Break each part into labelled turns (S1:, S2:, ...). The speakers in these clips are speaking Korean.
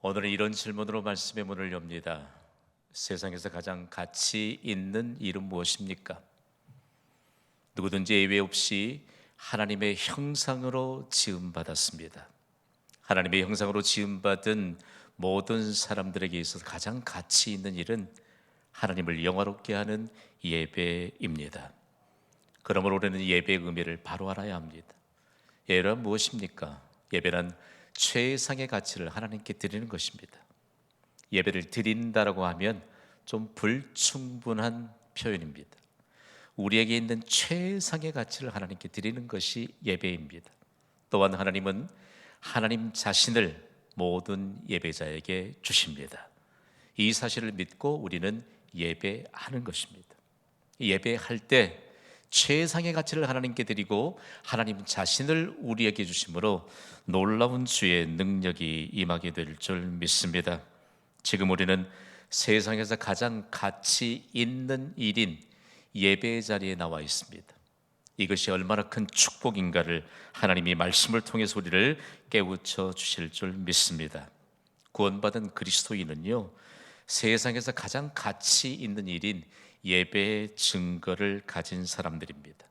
S1: 오늘은 이런 질문으로 말씀의 문을 엽니다. 세상에서 가장 가치 있는 일은 무엇입니까? 누구든지 예외 없이 하나님의 형상으로 지음받았습니다. 하나님의 형상으로 지음받은 모든 사람들에게 있어서 가장 가치 있는 일은 하나님을 영화롭게 하는 예배입니다. 그러므로 우리는 예배의 의미를 바로 알아야 합니다. 예배란 무엇입니까? 예배란 최상의 가치를 하나님께 드리는 것입니다. 예배를 드린다라고 하면 좀 불충분한 표현입니다. 우리에게 있는 최상의 가치를 하나님께 드리는 것이 예배입니다. 또한 하나님은 하나님 자신을 모든 예배자에게 주십니다. 이 사실을 믿고 우리는 예배하는 것입니다. 예배할 때 최상의 가치를 하나님께 드리고 하나님 자신을 우리에게 주심으로 놀라운 주의 능력이 임하게 될 줄 믿습니다. 지금 우리는 세상에서 가장 가치 있는 일인 예배의 자리에 나와 있습니다. 이것이 얼마나 큰 축복인가를 하나님이 말씀을 통해서 우리를 깨우쳐 주실 줄 믿습니다. 구원받은 그리스도인은요, 세상에서 가장 가치 있는 일인 예배의 증거를 가진 사람들입니다.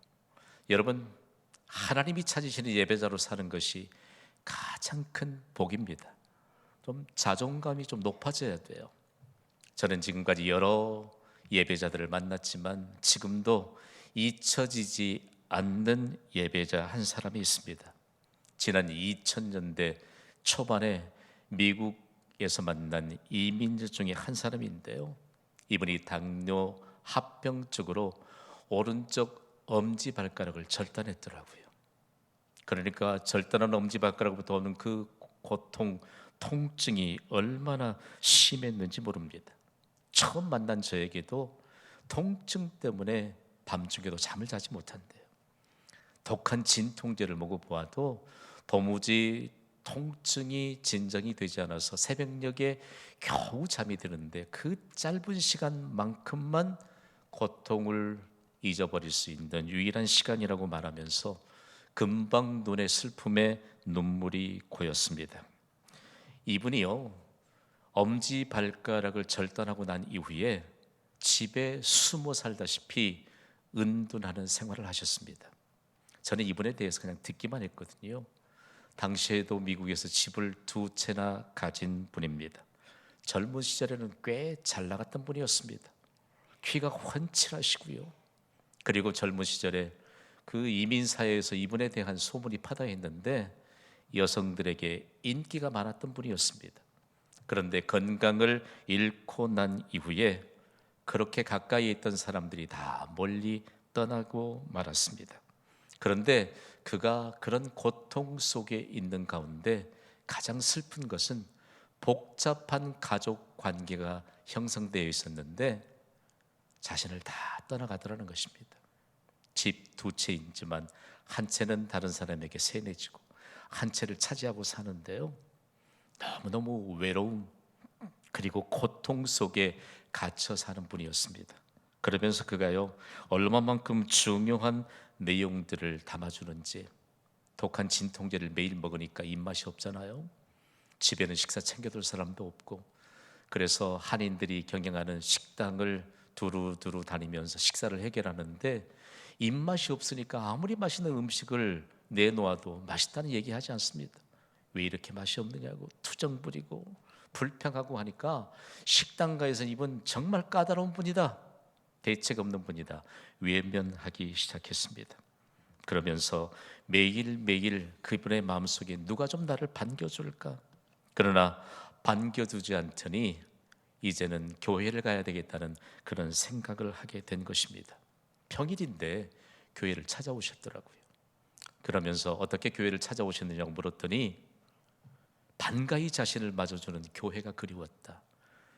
S1: 여러분, 하나님이 찾으시는 예배자로 사는 것이 가장 큰 복입니다. 좀 자존감이 좀 높아져야 돼요. 저는 지금까지 여러 예배자들을 만났지만 지금도 잊혀지지 않는 예배자 한 사람이 있습니다. 지난 2000년대 초반에 미국에서 만난 이민자 중에 한 사람인데요, 이분이 당뇨 합병증으로 오른쪽 엄지발가락을 절단했더라고요. 그러니까 절단한 엄지발가락부터 오는 그 고통, 통증이 얼마나 심했는지 모릅니다. 처음 만난 저에게도 통증 때문에 밤중에도 잠을 자지 못한대요. 독한 진통제를 먹어보아도 도무지 통증이 진정이 되지 않아서 새벽녘에 겨우 잠이 드는데 그 짧은 시간만큼만 고통을 잊어버릴 수 있는 유일한 시간이라고 말하면서 금방 눈의 슬픔에 눈물이 고였습니다. 이분이요, 엄지발가락을 절단하고 난 이후에 집에 숨어 살다시피 은둔하는 생활을 하셨습니다. 저는 이분에 대해서 그냥 듣기만 했거든요. 당시에도 미국에서 집을 2채나 가진 분입니다. 젊은 시절에는 꽤 잘 나갔던 분이었습니다. 키가 훤칠하시고요. 그리고 젊은 시절에 그 이민사회에서 이분에 대한 소문이 파다했는데 여성들에게 인기가 많았던 분이었습니다. 그런데 건강을 잃고 난 이후에 그렇게 가까이 있던 사람들이 다 멀리 떠나고 말았습니다. 그런데 그가 그런 고통 속에 있는 가운데 가장 슬픈 것은 복잡한 가족 관계가 형성되어 있었는데 자신을 다 떠나가더라는 것입니다. 집 2채이지만 한 채는 다른 사람에게 세뇌지고 한 채를 차지하고 사는데요, 너무너무 외로움 그리고 고통 속에 갇혀 사는 분이었습니다. 그러면서 그가요, 얼마만큼 중요한 내용들을 담아주는지, 독한 진통제를 매일 먹으니까 입맛이 없잖아요. 집에는 식사 챙겨둘 사람도 없고, 그래서 한인들이 경영하는 식당을 두루두루 다니면서 식사를 해결하는데 입맛이 없으니까 아무리 맛있는 음식을 내놓아도 맛있다는 얘기하지 않습니다. 왜 이렇게 맛이 없느냐고 투정 부리고 불평하고 하니까 식당가에서 이분 정말 까다로운 분이다, 대책 없는 분이다 외면하기 시작했습니다. 그러면서 매일매일 그분의 마음속에 누가 좀 나를 반겨줄까, 그러나 반겨두지 않더니 이제는 교회를 가야 되겠다는 그런 생각을 하게 된 것입니다. 평일인데 교회를 찾아오셨더라고요. 그러면서 어떻게 교회를 찾아오셨느냐고 물었더니 반가이 자신을 맞아주는 교회가 그리웠다.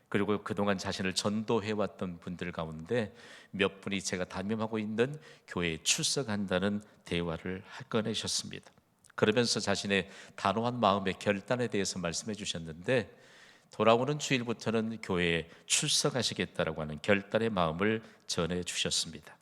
S1: 그리고 그동안 자신을 전도해왔던 분들 가운데 몇 분이 제가 담임하고 있는 교회에 출석한다는 대화를 꺼내셨습니다. 그러면서 자신의 단호한 마음의 결단에 대해서 말씀해 주셨는데 돌아오는 주일부터는 교회에 출석하시겠다라고 하는 결단의 마음을 전해 주셨습니다.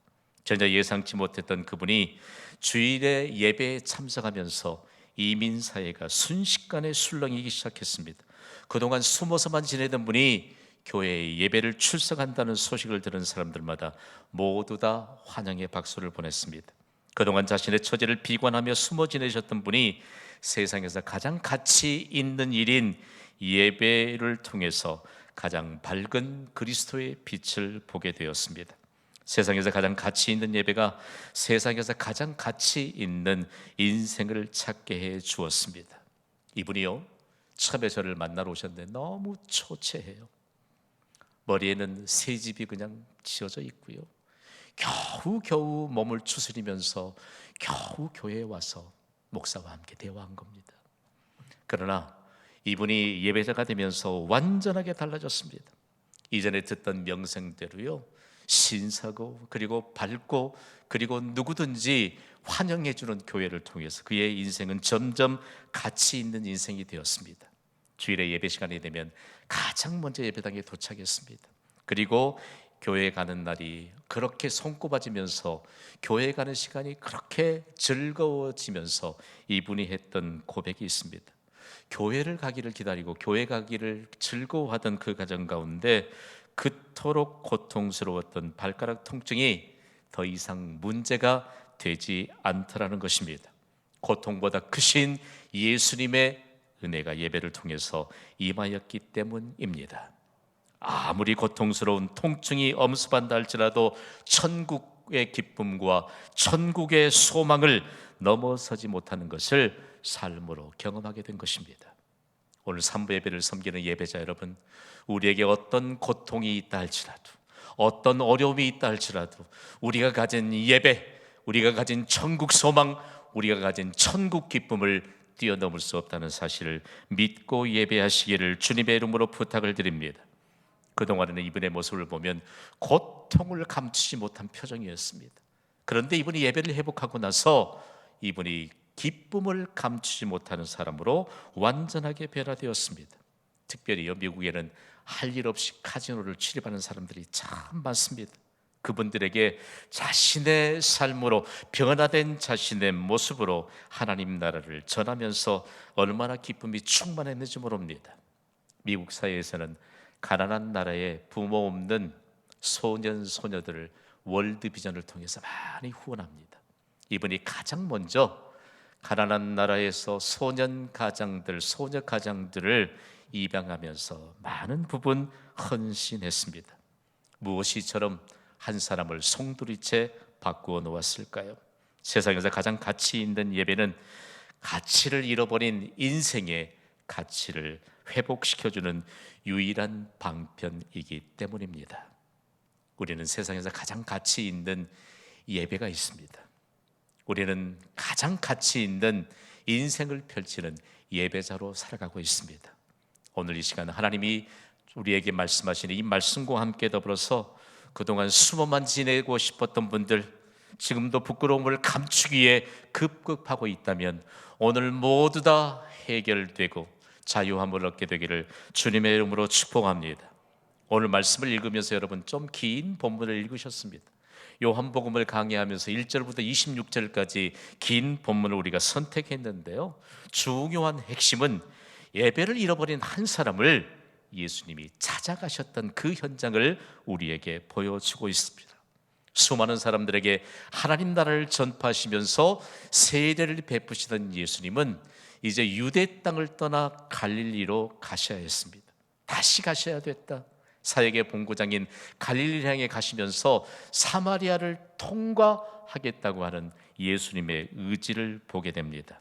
S1: 전혀 예상치 못했던 그분이 주일에 예배에 참석하면서 이민사회가 순식간에 술렁이기 시작했습니다. 그동안 숨어서만 지내던 분이 교회에 예배를 출석한다는 소식을 들은 사람들마다 모두 다 환영의 박수를 보냈습니다. 그동안 자신의 처지를 비관하며 숨어 지내셨던 분이 세상에서 가장 가치 있는 일인 예배를 통해서 가장 밝은 그리스도의 빛을 보게 되었습니다. 세상에서 가장 가치 있는 예배가 세상에서 가장 가치 있는 인생을 찾게 해 주었습니다. 이분이요, 처음에 저를 만나러 오셨는데 너무 초췌해요. 머리에는 새집이 그냥 지어져 있고요, 겨우 몸을 추스리면서 겨우 교회에 와서 목사와 함께 대화한 겁니다. 그러나 이분이 예배자가 되면서 완전하게 달라졌습니다. 이전에 듣던 명성대로요, 신사고 그리고 밝고 그리고 누구든지 환영해주는 교회를 통해서 그의 인생은 점점 가치 있는 인생이 되었습니다. 주일에 예배 시간이 되면 가장 먼저 예배당에 도착했습니다. 그리고 교회 가는 날이 그렇게 손꼽아지면서 교회 가는 시간이 그렇게 즐거워지면서 이분이 했던 고백이 있습니다. 교회를 가기를 기다리고 교회 가기를 즐거워하던 그 가정 가운데 그토록 고통스러웠던 발가락 통증이 더 이상 문제가 되지 않더라는 것입니다. 고통보다 크신 예수님의 은혜가 예배를 통해서 임하였기 때문입니다. 아무리 고통스러운 통증이 엄습한다 할지라도 천국의 기쁨과 천국의 소망을 넘어서지 못하는 것을 삶으로 경험하게 된 것입니다. 오늘 3부 예배를 섬기는 예배자 여러분, 우리에게 어떤 고통이 있다 할지라도, 어떤 어려움이 있다 할지라도 우리가 가진 예배, 우리가 가진 천국 소망, 우리가 가진 천국 기쁨을 뛰어넘을 수 없다는 사실을 믿고 예배하시기를 주님의 이름으로 부탁을 드립니다. 그동안에는 이분의 모습을 보면 고통을 감추지 못한 표정이었습니다. 그런데 이분이 예배를 회복하고 나서 이분이 기쁨을 감추지 못하는 사람으로 완전하게 변화되었습니다. 특별히요, 미국에는 할 일 없이 카지노를 출입하는 사람들이 참 많습니다. 그분들에게 자신의 삶으로, 변화된 자신의 모습으로 하나님 나라를 전하면서 얼마나 기쁨이 충만했는지 모릅니다. 미국 사회에서는 가난한 나라에 부모 없는 소년 소녀들을 월드비전을 통해서 많이 후원합니다. 이분이 가장 먼저 가난한 나라에서 소년 가장들, 소녀 가장들을 입양하면서 많은 부분 헌신했습니다. 무엇이 이처럼 한 사람을 송두리째 바꾸어 놓았을까요? 세상에서 가장 가치 있는 예배는 가치를 잃어버린 인생의 가치를 회복시켜주는 유일한 방편이기 때문입니다. 우리는 세상에서 가장 가치 있는 예배가 있습니다. 우리는 가장 가치 있는 인생을 펼치는 예배자로 살아가고 있습니다. 오늘 이 시간 하나님이 우리에게 말씀하시는 이 말씀과 함께 더불어서 그동안 숨어만 지내고 싶었던 분들, 지금도 부끄러움을 감추기 위해 급급하고 있다면 오늘 모두 다 해결되고 자유함을 얻게 되기를 주님의 이름으로 축복합니다. 오늘 말씀을 읽으면서 여러분 좀 긴 본문을 읽으셨습니다. 요한복음을 강의하면서 1절부터 26절까지 긴 본문을 우리가 선택했는데요, 중요한 핵심은 예배를 잃어버린 한 사람을 예수님이 찾아가셨던 그 현장을 우리에게 보여주고 있습니다. 수많은 사람들에게 하나님 나라를 전파하시면서 세례를 베푸시던 예수님은 이제 유대 땅을 떠나 갈릴리로 가셔야 했습니다. 다시 가셔야 됐다. 사역의 본고장인 갈릴리 향해 가시면서 사마리아를 통과하겠다고 하는 예수님의 의지를 보게 됩니다.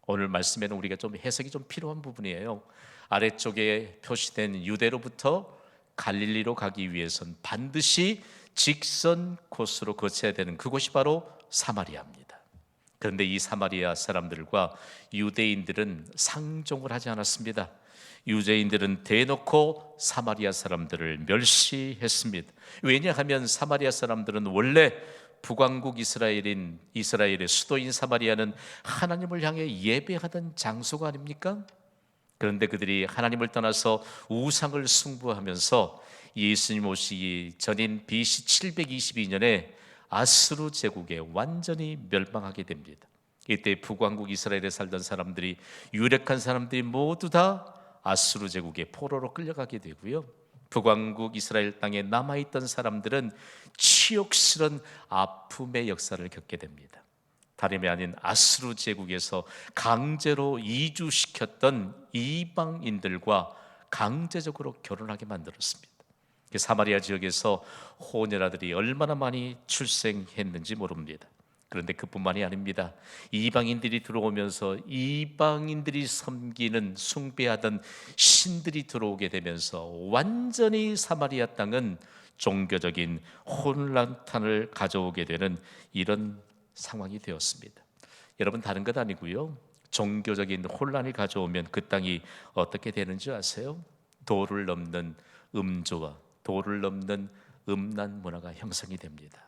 S1: 오늘 말씀에는 우리가 좀 해석이 좀 필요한 부분이에요. 아래쪽에 표시된 유대로부터 갈릴리로 가기 위해선 반드시 직선 코스로 거쳐야 되는 그곳이 바로 사마리아입니다. 그런데 이 사마리아 사람들과 유대인들은 상종을 하지 않았습니다. 유대인들은 대놓고 사마리아 사람들을 멸시했습니다. 왜냐하면 사마리아 사람들은 원래 북왕국 이스라엘의 수도인 사마리아는 하나님을 향해 예배하던 장소가 아닙니까? 그런데 그들이 하나님을 떠나서 우상을 숭배하면서 예수님 오시기 전인 BC 722년에 아스루 제국에 완전히 멸망하게 됩니다. 이때 북왕국 이스라엘에 살던 사람들이, 유력한 사람들이 모두 다 아수르 제국의 포로로 끌려가게 되고요. 북왕국 이스라엘 땅에 남아있던 사람들은 치욕스런 아픔의 역사를 겪게 됩니다. 다름이 아닌 아수르 제국에서 강제로 이주시켰던 이방인들과 강제적으로 결혼하게 만들었습니다. 사마리아 지역에서 호녀라들이 얼마나 많이 출생했는지 모릅니다. 그런데 그뿐만이 아닙니다. 이방인들이 들어오면서 이방인들이 섬기는 숭배하던 신들이 들어오게 되면서 완전히 사마리아 땅은 종교적인 혼란탄을 가져오게 되는 이런 상황이 되었습니다. 여러분, 다른 것 아니고요, 종교적인 혼란이 가져오면 그 땅이 어떻게 되는지 아세요? 도를 넘는 음조와 도를 넘는 음란 문화가 형성이 됩니다.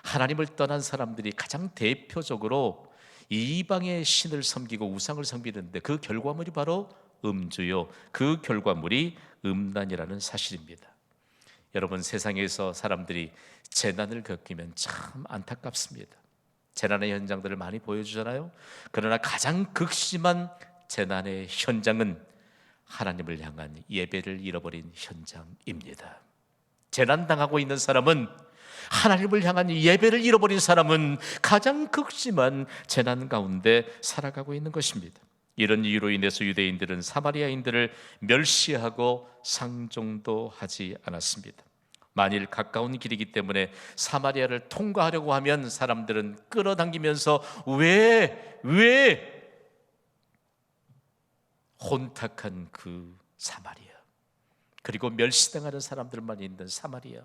S1: 하나님을 떠난 사람들이 가장 대표적으로 이방의 신을 섬기고 우상을 섬기는데 그 결과물이 바로 음주요, 그 결과물이 음란이라는 사실입니다. 여러분, 세상에서 사람들이 재난을 겪으면 참 안타깝습니다. 재난의 현장들을 많이 보여주잖아요. 그러나 가장 극심한 재난의 현장은 하나님을 향한 예배를 잃어버린 현장입니다. 재난당하고 있는 사람은, 하나님을 향한 예배를 잃어버린 사람은 가장 극심한 재난 가운데 살아가고 있는 것입니다. 이런 이유로 인해서 유대인들은 사마리아인들을 멸시하고 상종도 하지 않았습니다. 만일 가까운 길이기 때문에 사마리아를 통과하려고 하면 사람들은 끌어당기면서 왜 혼탁한 그 사마리아, 그리고 멸시당하는 사람들만 있는 사마리아,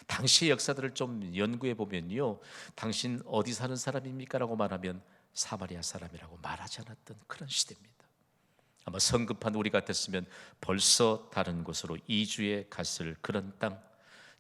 S1: 당시의 역사들을 좀 연구해 보면요, 당신 어디 사는 사람입니까? 라고 말하면 사마리아 사람이라고 말하지 않았던 그런 시대입니다. 아마 성급한 우리 같았으면 벌써 다른 곳으로 이주해 갔을 그런 땅,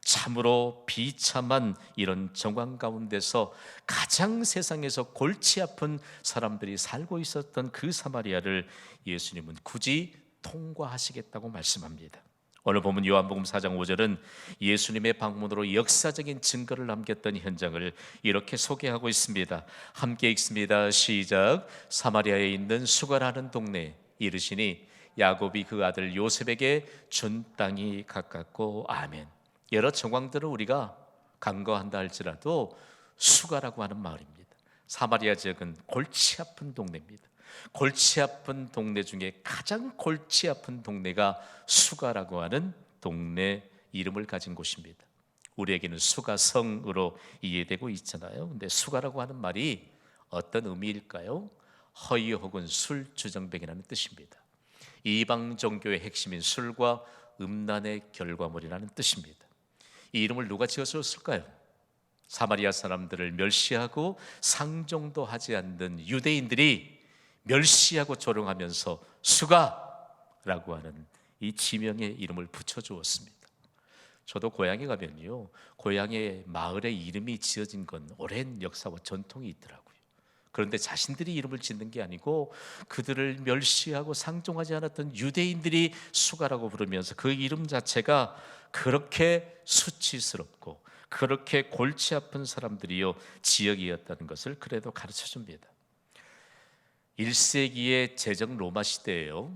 S1: 참으로 비참한 이런 정황 가운데서 가장 세상에서 골치 아픈 사람들이 살고 있었던 그 사마리아를 예수님은 굳이 통과하시겠다고 말씀합니다. 오늘 보면 요한복음 4장 5절은 예수님의 방문으로 역사적인 증거를 남겼던 현장을 이렇게 소개하고 있습니다. 함께 읽습니다. 시작. 사마리아에 있는 수가라는 동네에 이르시니 야곱이 그 아들 요셉에게 준 땅이 가깝고. 아멘. 여러 정황들을 우리가 간과한다 할지라도 수가라고 하는 마을입니다. 사마리아 지역은 골치 아픈 동네입니다. 골치 아픈 동네 중에 가장 골치 아픈 동네가 수가라고 하는 동네 이름을 가진 곳입니다. 우리에게는 수가성으로 이해되고 있잖아요. 근데 수가라고 하는 말이 어떤 의미일까요? 허위 혹은 술 주정뱅이라는 뜻입니다. 이방 종교의 핵심인 술과 음란의 결과물이라는 뜻입니다. 이 이름을 누가 지었을까요? 사마리아 사람들을 멸시하고 상종도 하지 않는 유대인들이 멸시하고 조롱하면서 수가라고 하는 이 지명의 이름을 붙여주었습니다. 저도 고향에 가면요, 고향의 마을의 이름이 지어진 건 오랜 역사와 전통이 있더라고요. 그런데 자신들이 이름을 짓는 게 아니고 그들을 멸시하고 상종하지 않았던 유대인들이 수가라고 부르면서 그 이름 자체가 그렇게 수치스럽고 그렇게 골치 아픈 사람들이요 지역이었다는 것을 그래도 가르쳐 줍니다. 1세기의 제정 로마 시대에요,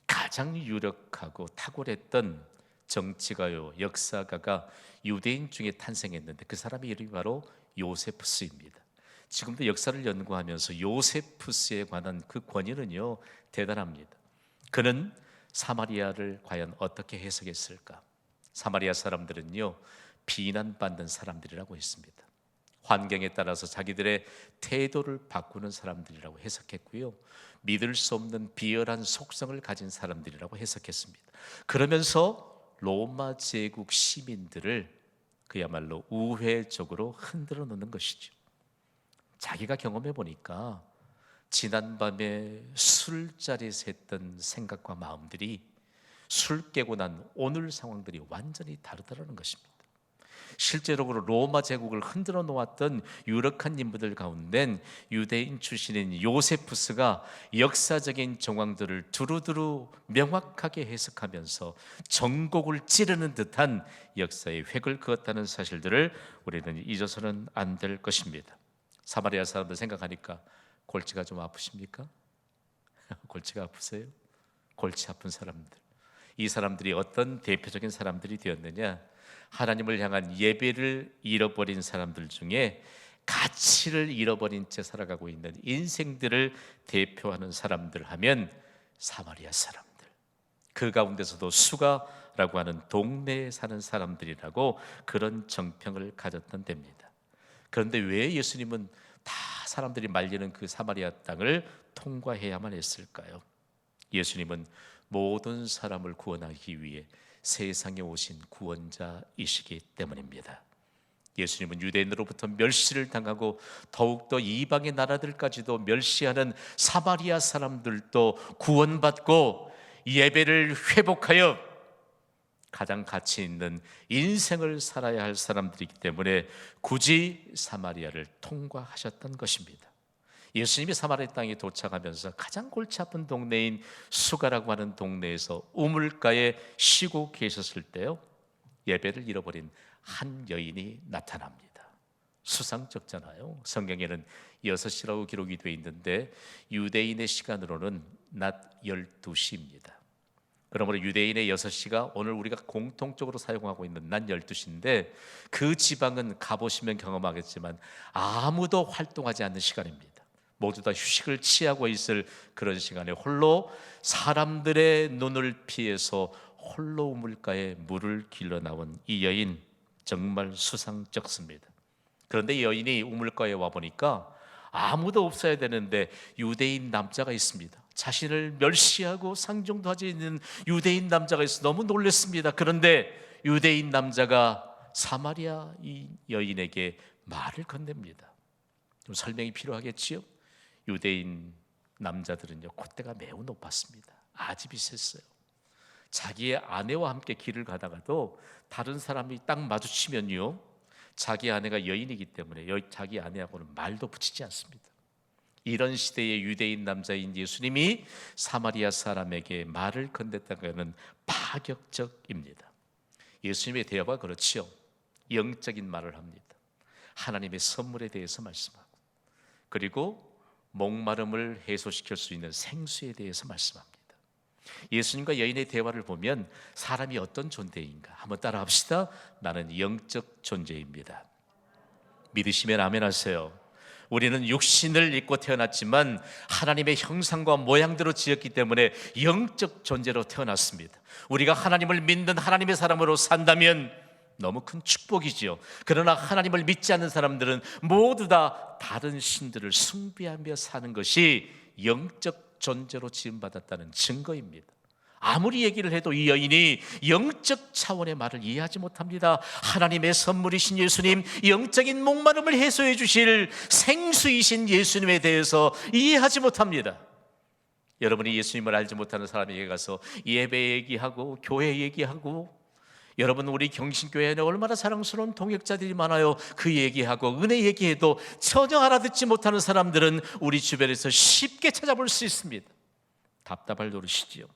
S1: 가장 유력하고 탁월했던 정치가요 역사가가 유대인 중에 탄생했는데 그 사람의 이름이 바로 요세푸스입니다. 지금도 역사를 연구하면서 요세푸스에 관한 그 권위는요 대단합니다. 그는 사마리아를 과연 어떻게 해석했을까? 사마리아 사람들은요 비난받는 사람들이라고 했습니다. 환경에 따라서 자기들의 태도를 바꾸는 사람들이라고 해석했고요, 믿을 수 없는 비열한 속성을 가진 사람들이라고 해석했습니다. 그러면서 로마 제국 시민들을 그야말로 우회적으로 흔들어 놓는 것이죠. 자기가 경험해 보니까 지난밤에 술자리에서 했던 생각과 마음들이 술 깨고 난 오늘 상황들이 완전히 다르다는 것입니다. 실제적으로 로마 제국을 흔들어 놓았던 유력한 인물들 가운데 유대인 출신인 요세푸스가 역사적인 정황들을 두루두루 명확하게 해석하면서 전곡을 찌르는 듯한 역사의 획을 그었다는 사실들을 우리는 잊어서는 안 될 것입니다. 사마리아 사람들 생각하니까 골치가 좀 아프십니까? 골치가 아프세요? 골치 아픈 사람들. 이 사람들이 어떤 대표적인 사람들이 되었느냐? 하나님을 향한 예배를 잃어버린 사람들 중에 가치를 잃어버린 채 살아가고 있는 인생들을 대표하는 사람들 하면 사마리아 사람들, 그 가운데서도 수가라고 하는 동네에 사는 사람들이라고 그런 정평을 가졌던 데입니다. 그런데 왜 예수님은 다 사람들이 말리는 그 사마리아 땅을 통과해야만 했을까요? 예수님은 모든 사람을 구원하기 위해 세상에 오신 구원자이시기 때문입니다. 예수님은 유대인으로부터 멸시를 당하고 더욱더 이방의 나라들까지도 멸시하는 사마리아 사람들도 구원받고 예배를 회복하여 가장 가치 있는 인생을 살아야 할 사람들이기 때문에 굳이 사마리아를 통과하셨던 것입니다. 예수님이 사마리아 땅에 도착하면서 가장 골치 아픈 동네인 수가라고 하는 동네에서 우물가에 쉬고 계셨을 때요, 예배를 잃어버린 한 여인이 나타납니다. 수상쩍잖아요. 성경에는 6시라고 기록이 되어 있는데 유대인의 시간으로는 낮 12시입니다. 그러므로 유대인의 6시가 오늘 우리가 공통적으로 사용하고 있는 낮 12시인데 그 지방은 가보시면 경험하겠지만 아무도 활동하지 않는 시간입니다. 모두 다 휴식을 취하고 있을 그런 시간에 홀로 사람들의 눈을 피해서 홀로 우물가에 물을 길러 나온 이 여인, 정말 수상쩍습니다. 그런데 이 여인이 우물가에 와보니까 아무도 없어야 되는데 유대인 남자가 있습니다. 자신을 멸시하고 상종도 하지 않는 유대인 남자가 있어 너무 놀랐습니다. 그런데 유대인 남자가 사마리아 이 여인에게 말을 건넵니다. 좀 설명이 필요하겠지요? 유대인 남자들은요, 콧대가 매우 높았습니다. 아집이 셌어요. 자기의 아내와 함께 길을 가다가도 다른 사람이 딱 마주치면요, 자기 아내가 여인이기 때문에 자기 아내하고는 말도 붙이지 않습니다. 이런 시대의 유대인 남자인 예수님이 사마리아 사람에게 말을 건넸다는 것은 파격적입니다. 예수님의 대화가 그렇지요. 영적인 말을 합니다. 하나님의 선물에 대해서 말씀하고, 그리고 목마름을 해소시킬 수 있는 생수에 대해서 말씀합니다. 예수님과 여인의 대화를 보면 사람이 어떤 존재인가 한번 따라합시다. 나는 영적 존재입니다. 믿으시면 아멘 하세요. 우리는 육신을 입고 태어났지만 하나님의 형상과 모양대로 지었기 때문에 영적 존재로 태어났습니다. 우리가 하나님을 믿는 하나님의 사람으로 산다면 너무 큰 축복이지요. 그러나 하나님을 믿지 않는 사람들은 모두 다 다른 신들을 숭배하며 사는 것이 영적 존재로 지음받았다는 증거입니다. 아무리 얘기를 해도 이 여인이 영적 차원의 말을 이해하지 못합니다. 하나님의 선물이신 예수님, 영적인 목마름을 해소해 주실 생수이신 예수님에 대해서 이해하지 못합니다. 여러분이 예수님을 알지 못하는 사람에게 가서 예배 얘기하고 교회 얘기하고, 여러분 우리 경신교회에는 얼마나 사랑스러운 동역자들이 많아요. 그 얘기하고 은혜 얘기해도 전혀 알아듣지 못하는 사람들은 우리 주변에서 쉽게 찾아볼 수 있습니다. 답답할 노릇이지요.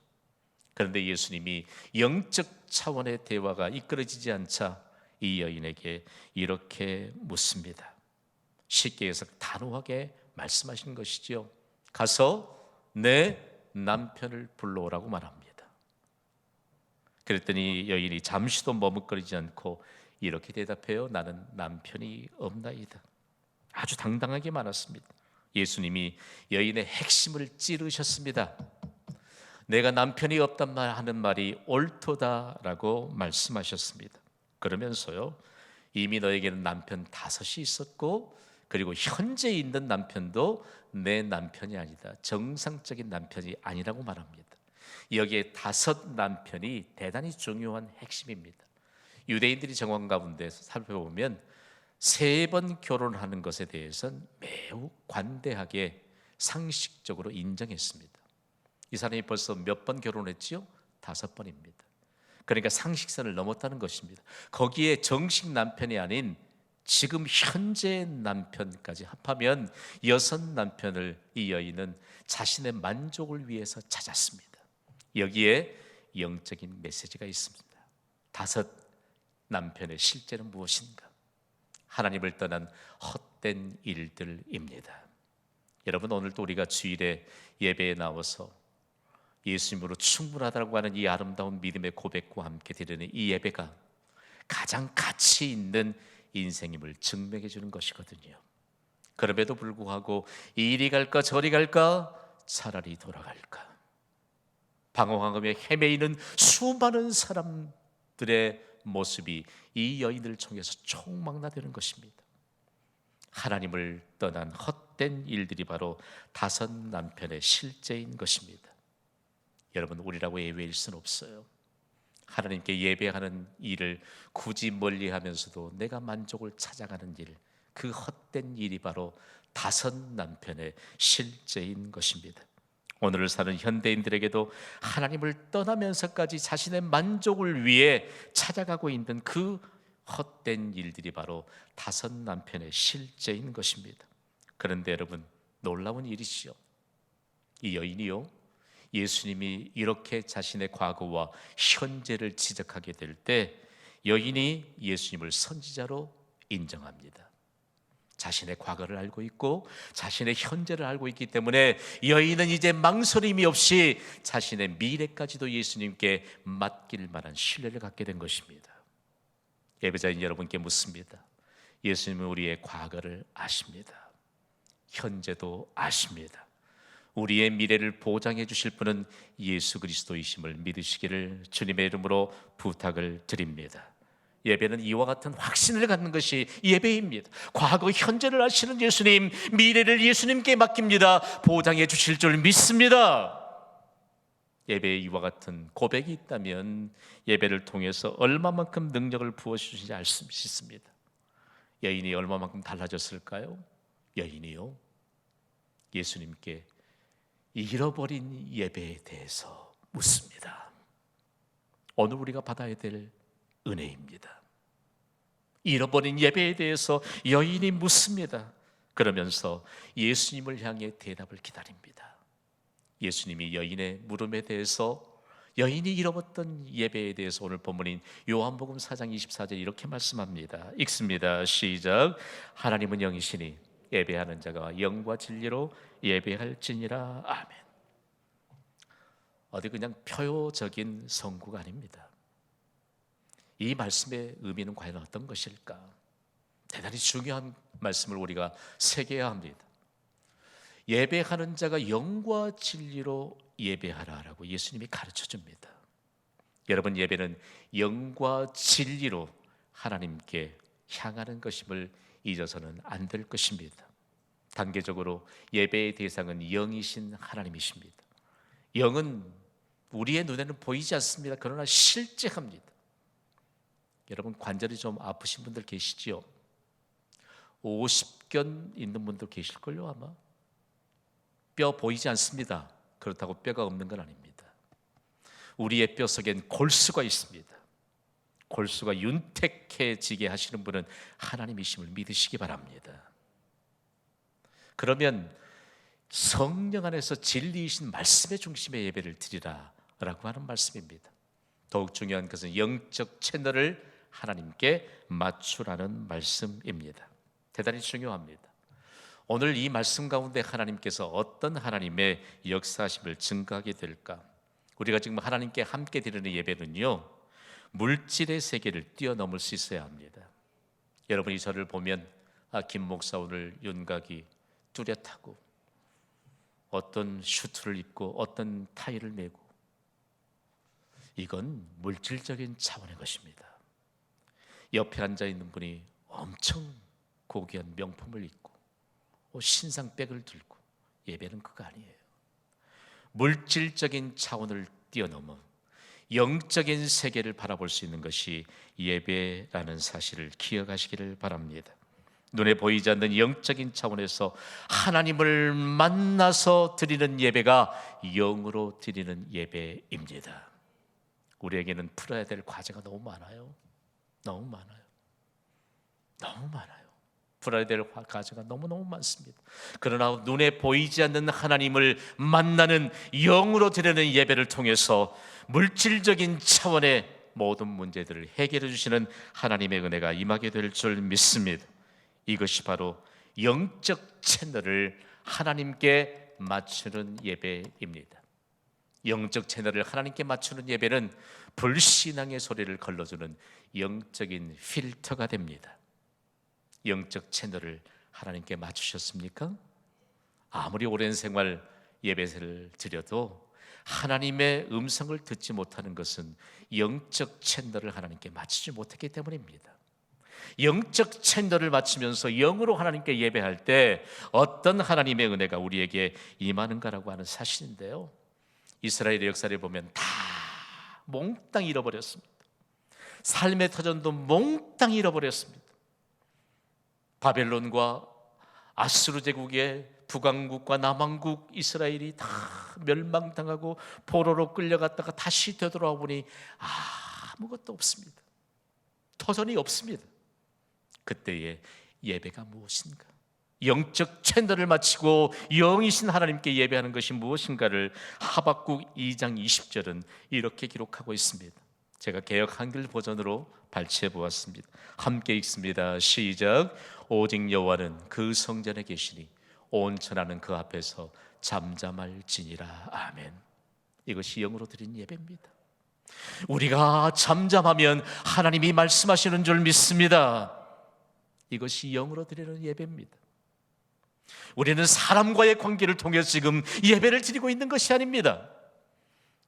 S1: 그런데 예수님이 영적 차원의 대화가 이끌어지지 않자 이 여인에게 이렇게 묻습니다. 쉽게 해서 단호하게 말씀하신 것이지요. 가서 내 남편을 불러오라고 말합니다. 그랬더니 여인이 잠시도 머뭇거리지 않고 이렇게 대답해요. 나는 남편이 없나이다. 아주 당당하게 말했습니다. 예수님이 여인의 핵심을 찌르셨습니다. 내가 남편이 없단 말 하는 말이 옳도다라고 말씀하셨습니다. 그러면서요, 이미 너에게는 남편 5이 있었고, 그리고 현재 있는 남편도 내 남편이 아니다. 정상적인 남편이 아니라고 말합니다. 여기에 5 남편이 대단히 중요한 핵심입니다. 유대인들이 정원 가운데 살펴보면 3번 결혼하는 것에 대해서는 매우 관대하게 상식적으로 인정했습니다. 이 사람이 벌써 몇 번 결혼했지요? 5번입니다. 그러니까 상식선을 넘었다는 것입니다. 거기에 정식 남편이 아닌 지금 현재 남편까지 합하면 6 남편을 이 여인은 자신의 만족을 위해서 찾았습니다. 여기에 영적인 메시지가 있습니다. 5 남편의 실제는 무엇인가? 하나님을 떠난 헛된 일들입니다. 여러분, 오늘도 우리가 주일에 예배에 나와서 예수님으로 충분하다고 하는 이 아름다운 믿음의 고백과 함께 드리는 이 예배가 가장 가치 있는 인생임을 증명해 주는 것이거든요. 그럼에도 불구하고 이리 갈까 저리 갈까 차라리 돌아갈까 방황하며 헤매이는 수많은 사람들의 모습이 이 여인을 통해서 총망라되는 것입니다. 하나님을 떠난 헛된 일들이 바로 다섯 남편의 실제인 것입니다. 여러분, 우리라고 예외일 수는 없어요. 하나님께 예배하는 일을 굳이 멀리하면서도 내가 만족을 찾아가는 일, 그 헛된 일이 바로 다섯 남편의 실제인 것입니다. 오늘을 사는 현대인들에게도 하나님을 떠나면서까지 자신의 만족을 위해 찾아가고 있는 그 헛된 일들이 바로 다섯 남편의 실제인 것입니다. 그런데 여러분, 놀라운 일이시죠. 이 여인이요, 예수님이 이렇게 자신의 과거와 현재를 지적하게 될 때 여인이 예수님을 선지자로 인정합니다. 자신의 과거를 알고 있고 자신의 현재를 알고 있기 때문에 여인은 이제 망설임이 없이 자신의 미래까지도 예수님께 맡길 만한 신뢰를 갖게 된 것입니다. 예배자인 여러분께 묻습니다. 예수님은 우리의 과거를 아십니다. 현재도 아십니다. 우리의 미래를 보장해 주실 분은 예수 그리스도이심을 믿으시기를 주님의 이름으로 부탁을 드립니다. 예배는 이와 같은 확신을 갖는 것이 예배입니다. 과거 현재를 아시는 예수님, 미래를 예수님께 맡깁니다. 보장해 주실 줄 믿습니다. 예배에 이와 같은 고백이 있다면 예배를 통해서 얼마만큼 능력을 부어주시는지 알 수 있습니다. 여인이 얼마만큼 달라졌을까요? 여인이요, 예수님께 잃어버린 예배에 대해서 묻습니다. 오늘 우리가 받아야 될 은혜입니다. 잃어버린 예배에 대해서 여인이 묻습니다. 그러면서 예수님을 향해 대답을 기다립니다. 예수님이 여인의 물음에 대해서, 여인이 잃어버렸던 예배에 대해서 오늘 본문인 요한복음 4장 24절 이렇게 말씀합니다. 읽습니다. 시작. 하나님은 영이시니 예배하는 자가 영과 진리로 예배할지니라. 아멘. 어디 그냥 표요적인 성구가 아닙니다. 이 말씀의 의미는 과연 어떤 것일까? 대단히 중요한 말씀을 우리가 새겨야 합니다. 예배하는 자가 영과 진리로 예배하라라고 예수님이 가르쳐 줍니다. 여러분, 예배는 영과 진리로 하나님께 향하는 것임을 잊어서는 안 될 것입니다. 단계적으로 예배의 대상은 영이신 하나님이십니다. 영은 우리의 눈에는 보이지 않습니다. 그러나 실제합니다. 여러분, 관절이 좀 아프신 분들 계시지요? 50견 있는 분도 계실걸요 아마. 뼈 보이지 않습니다. 그렇다고 뼈가 없는 건 아닙니다. 우리의 뼈 속엔 골수가 있습니다. 골수가 윤택해지게 하시는 분은 하나님이심을 믿으시기 바랍니다. 그러면 성령 안에서 진리이신 말씀의 중심의 예배를 드리라 라고 하는 말씀입니다. 더욱 중요한 것은 영적 채널을 하나님께 맞추라는 말씀입니다. 대단히 중요합니다. 오늘 이 말씀 가운데 하나님께서 어떤 하나님의 역사하심을 증거하게 될까? 우리가 지금 하나님께 함께 드리는 예배는요, 물질의 세계를 뛰어넘을 수 있어야 합니다. 여러분이 저를 보면 김 목사 오늘 윤곽이 뚜렷하고 어떤 슈트를 입고 어떤 타이를 메고, 이건 물질적인 차원의 것입니다. 옆에 앉아있는 분이 엄청 고귀한 명품을 입고 신상백을 들고, 예배는 그거 아니에요. 물질적인 차원을 뛰어넘어 영적인 세계를 바라볼 수 있는 것이 예배라는 사실을 기억하시기를 바랍니다. 눈에 보이지 않는 영적인 차원에서 하나님을 만나서 드리는 예배가 영으로 드리는 예배입니다. 우리에게는 풀어야 될 과제가 너무 많아요. 너무 많아요. 너무 많아요. 풀어야 될 과제가 너무너무 많습니다. 그러나 눈에 보이지 않는 하나님을 만나는 영으로 드리는 예배를 통해서 물질적인 차원의 모든 문제들을 해결해 주시는 하나님의 은혜가 임하게 될 줄 믿습니다. 이것이 바로 영적 채널을 하나님께 맞추는 예배입니다. 영적 채널을 하나님께 맞추는 예배는 불신앙의 소리를 걸러주는 영적인 필터가 됩니다. 영적 채널을 하나님께 맞추셨습니까? 아무리 오랜 생활 예배를 드려도 하나님의 음성을 듣지 못하는 것은 영적 채널을 하나님께 맞추지 못했기 때문입니다. 영적 채널을 맞추면서 영으로 하나님께 예배할 때 어떤 하나님의 은혜가 우리에게 임하는가라고 하는 사실인데요, 이스라엘의 역사를 보면 다 몽땅 잃어버렸습니다. 삶의 터전도 몽땅 잃어버렸습니다. 바벨론과 아수르 제국의 북왕국과 남왕국 이스라엘이 다 멸망당하고 포로로 끌려갔다가 다시 되돌아와 보니 아무것도 없습니다. 터전이 없습니다. 그때의 예배가 무엇인가? 영적 채널을 마치고 영이신 하나님께 예배하는 것이 무엇인가를 하박국 2장 20절은 이렇게 기록하고 있습니다. 제가 개역 한글 버전으로 발췌해 보았습니다. 함께 읽습니다. 시작. 오직 여호와는 그 성전에 계시니 온 천하는 그 앞에서 잠잠할지니라. 아멘. 이것이 영으로 드린 예배입니다. 우리가 잠잠하면 하나님이 말씀하시는 줄 믿습니다. 이것이 영으로 드리는 예배입니다. 우리는 사람과의 관계를 통해서 지금 예배를 드리고 있는 것이 아닙니다.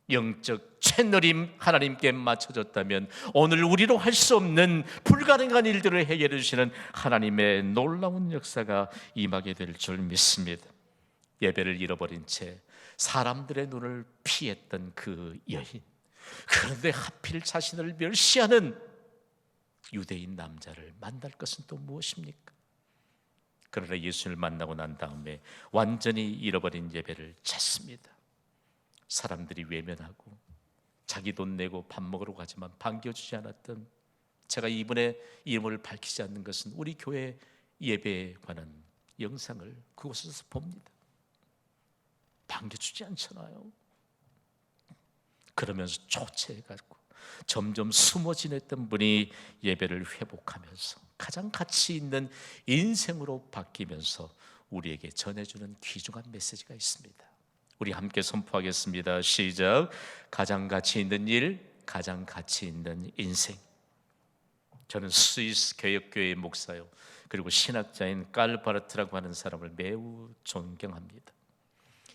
S1: 영적 채널이 하나님께 맞춰졌다면 오늘 우리로 할 수 없는 불가능한 일들을 해결해 주시는 하나님의 놀라운 역사가 임하게 될 줄 믿습니다. 예배를 잃어버린 채 사람들의 눈을 피했던 그 여인, 그런데 하필 자신을 멸시하는 유대인 남자를 만날 것은 또 무엇입니까? 그러나 예수를 만나고 난 다음에 완전히 잃어버린 예배를 찾습니다. 사람들이 외면하고 자기 돈 내고 밥 먹으러 가지만 반겨주지 않았던, 제가 이분의 이름을 밝히지 않는 것은 우리 교회 예배에 관한 영상을 그곳에서 봅니다. 반겨주지 않잖아요. 그러면서 초췌해가지고 점점 숨어 지냈던 분이 예배를 회복하면서 가장 가치 있는 인생으로 바뀌면서 우리에게 전해주는 귀중한 메시지가 있습니다. 우리 함께 선포하겠습니다. 시작. 가장 가치 있는 일, 가장 가치 있는 인생. 저는 스위스 개혁교회의 목사요, 그리고 신학자인 깔바르트라고 하는 사람을 매우 존경합니다.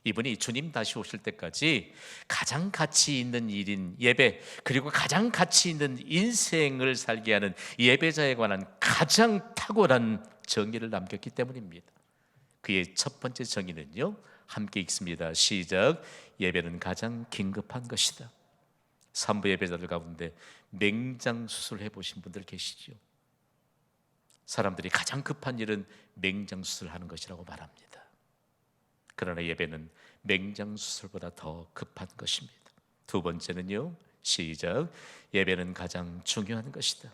S1: 이분이 주님 다시 오실 때까지 가장 가치 있는 일인 예배, 그리고 가장 가치 있는 인생을 살게 하는 예배자에 관한 가장 탁월한 정의를 남겼기 때문입니다. 그의 첫 번째 정의는요, 함께 읽습니다. 시작. 예배는 가장 긴급한 것이다. 산부 예배자들 가운데 맹장 수술을 해보신 분들 계시죠? 사람들이 가장 급한 일은 맹장 수술하는 것이라고 말합니다. 그러나 예배는 맹장 수술보다 더 급한 것입니다. 두 번째는요, 시작. 예배는 가장 중요한 것이다.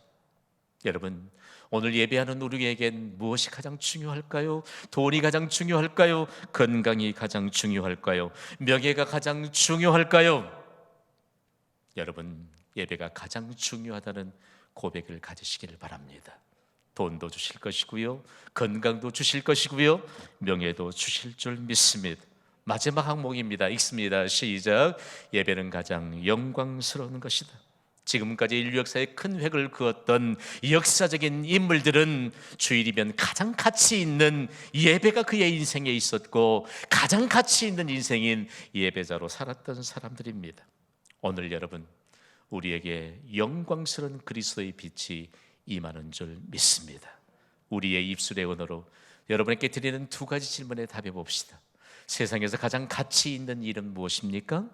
S1: 여러분, 오늘 예배하는 우리에겐 무엇이 가장 중요할까요? 돈이 가장 중요할까요? 건강이 가장 중요할까요? 명예가 가장 중요할까요? 여러분, 예배가 가장 중요하다는 고백을 가지시기를 바랍니다. 돈도 주실 것이고요, 건강도 주실 것이고요, 명예도 주실 줄 믿습니다. 마지막 항목입니다. 읽습니다. 시작. 예배는 가장 영광스러운 것이다. 지금까지 인류 역사에 큰 획을 그었던 역사적인 인물들은 주일이면 가장 가치 있는 예배가 그의 인생에 있었고 가장 가치 있는 인생인 예배자로 살았던 사람들입니다. 오늘 여러분, 우리에게 영광스러운 그리스도의 빛이 임하는 줄 믿습니다. 우리의 입술의 언어로 여러분에게 드리는 두 가지 질문에 답해 봅시다. 세상에서 가장 가치 있는 일은 무엇입니까?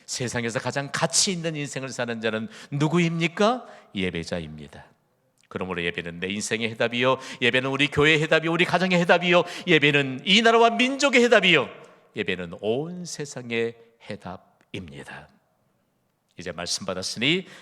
S1: 세상에서 가장 가치 있는 인생을 사는 자는 누구입니까? 예배자입니다. 그러므로 예배는 내 인생의 해답이요, 예배는 우리 교회의 해답이요, 우리 가정의 해답이요, 예배는 이 나라와 민족의 해답이요, 예배는 온 세상의 해답입니다. 이제 말씀 받았으니